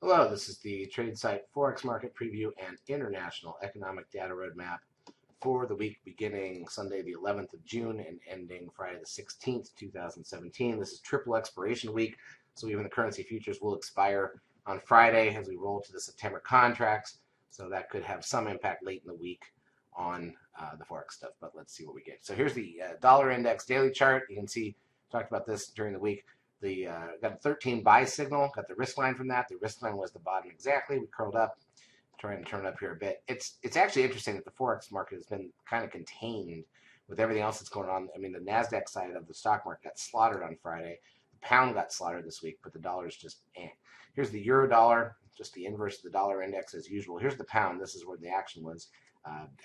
Hello, this is the trade site Forex market preview and international economic data roadmap for the week beginning Sunday the 11th of June and ending Friday the 16th, 2017. This is triple expiration week, so even the currency futures will expire on Friday as we roll to the September contracts, so that could have some impact late in the week on the Forex stuff, but let's see what we get. So here's the dollar index daily chart. You can see, talked about this during the week. The got a 13 buy signal, got the risk line from that. The risk line was the bottom exactly. We curled up, trying to turn it up here a bit. It's actually interesting that the Forex market has been kind of contained with everything else that's going on. I mean, the NASDAQ side of the stock market got slaughtered on Friday. The pound got slaughtered this week, but the dollar is just eh. Here's the euro dollar, just the inverse of the dollar index as usual. Here's the pound. This is where the action was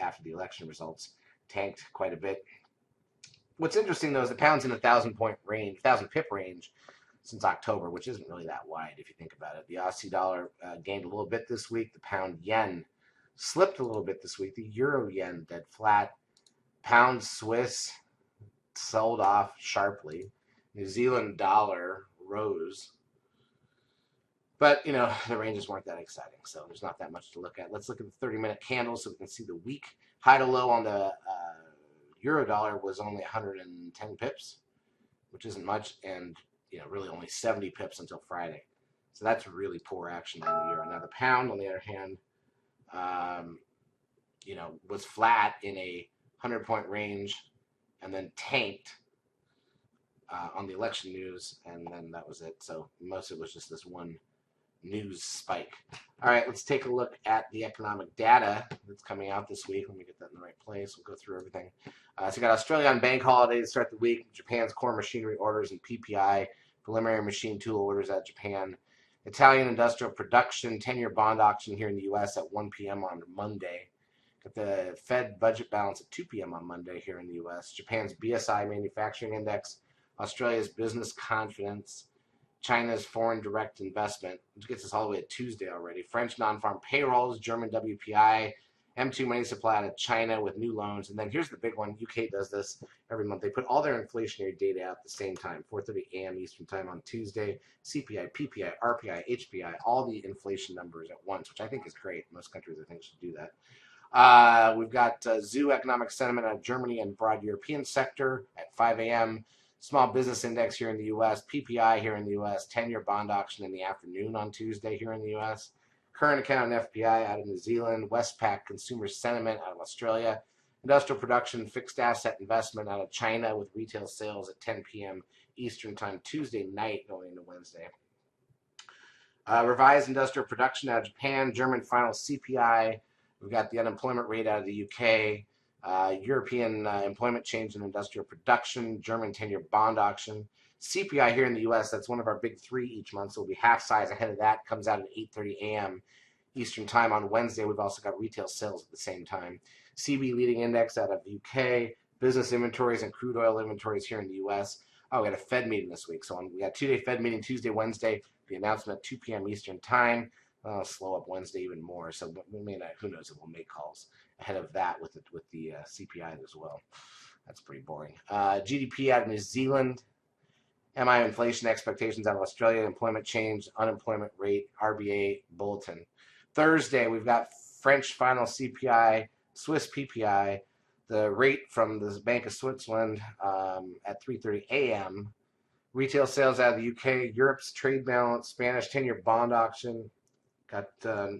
after the election results. Tanked quite a bit. What's interesting, though, is the pound's in the 1,000-point range, 1,000-pip range since October, which isn't really that wide if you think about it. The Aussie dollar gained a little bit this week. The pound yen slipped a little bit this week. The euro yen dead flat. Pound Swiss sold off sharply. New Zealand dollar rose. But, you know, the ranges weren't that exciting, so there's not that much to look at. Let's look at the 30-minute candle so we can see the week. High to low on the euro dollar was only 110 pips, which isn't much, and really only 70 pips until Friday. So that's really poor action on the euro. Now the pound, on the other hand, was flat in a 100-point range and then tanked on the election news, and then that was it. So most of it was just this one news spike. All right, let's take a look at the economic data that's coming out this week. Let me get that in the right place. We'll go through everything. So we got Australia on bank holiday to start the week. Japan's core machinery orders and PPI, preliminary machine tool orders at Japan. Italian industrial production, 10-year bond auction here in the U.S. at 1 p.m. on Monday. Got the Fed budget balance at 2 p.m. on Monday here in the U.S. Japan's BSI manufacturing index, Australia's business confidence, China's foreign direct investment, which gets us all the way to Tuesday already. French non-farm payrolls, German WPI, M2 money supply out of China with new loans. And then here's the big one. UK does this every month. They put all their inflationary data out at the same time, 4:30 a.m. Eastern time on Tuesday. CPI, PPI, RPI, HPI, all the inflation numbers at once, which I think is great. Most countries, I think, should do that. We've got ZOO economic sentiment out of Germany and broad European sector at 5 a.m. Small business index here in the U.S., PPI here in the U.S., 10-year bond auction in the afternoon on Tuesday here in the U.S., current account and FPI out of New Zealand, Westpac consumer sentiment out of Australia, industrial production, fixed asset investment out of China with retail sales at 10 p.m. Eastern time Tuesday night going into Wednesday. Revised industrial production out of Japan, German final CPI. We've got the unemployment rate out of the UK. European employment change in industrial production, German 10-year bond auction, CPI here in the U.S., that's one of our big three each month, so we'll be half size ahead of that, comes out at 8:30 a.m. Eastern time on Wednesday. We've also got retail sales at the same time. CB leading index out of the UK, business inventories and crude oil inventories here in the U.S. Oh, we got a Fed meeting this week, so we got two-day Fed meeting Tuesday, Wednesday, the announcement at 2 p.m. Eastern time. Slow up Wednesday even more, so we may not, who knows if we'll make calls ahead of that with the CPI as well. That's pretty boring. GDP out of New Zealand, MI inflation expectations out of Australia, employment change, unemployment rate, RBA bulletin. Thursday, we've got French final CPI, Swiss PPI, the rate from the Bank of Switzerland at 3:30 a.m. Retail sales out of the UK, Europe's trade balance, Spanish 10-year bond auction, got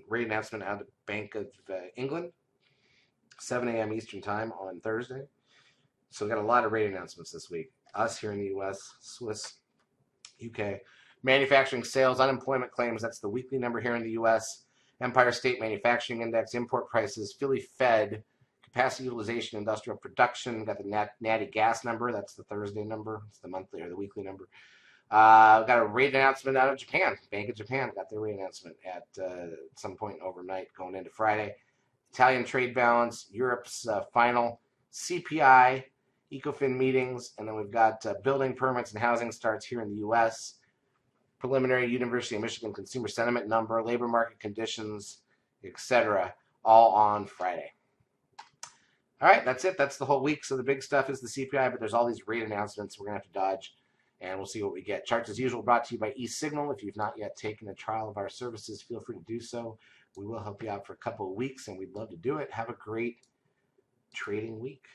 rate announcement out of the Bank of England, 7 a.m. Eastern time on Thursday. So we got a lot of rate announcements this week. Us here in the U.S., Swiss, UK. Manufacturing sales, unemployment claims, that's the weekly number here in the U.S. Empire State Manufacturing Index, import prices, Philly Fed, capacity utilization, industrial production. Got the natty gas number, that's the Thursday number. It's the monthly or the weekly number. Got a rate announcement out of Japan. Bank of Japan got their rate announcement at some point overnight going into Friday. Italian trade balance, Europe's final CPI, ECOFIN meetings, and then we've got building permits and housing starts here in the U.S., preliminary University of Michigan consumer sentiment number, labor market conditions, etc., all on Friday. All right, that's it. That's the whole week. So the big stuff is the CPI, but there's all these rate announcements we're going to have to dodge. and we'll see what we get. Charts as usual brought to you by eSignal. If you've not yet taken a trial of our services, feel free to do so. We will help you out for a couple of weeks, and we'd love to do it. Have a great trading week.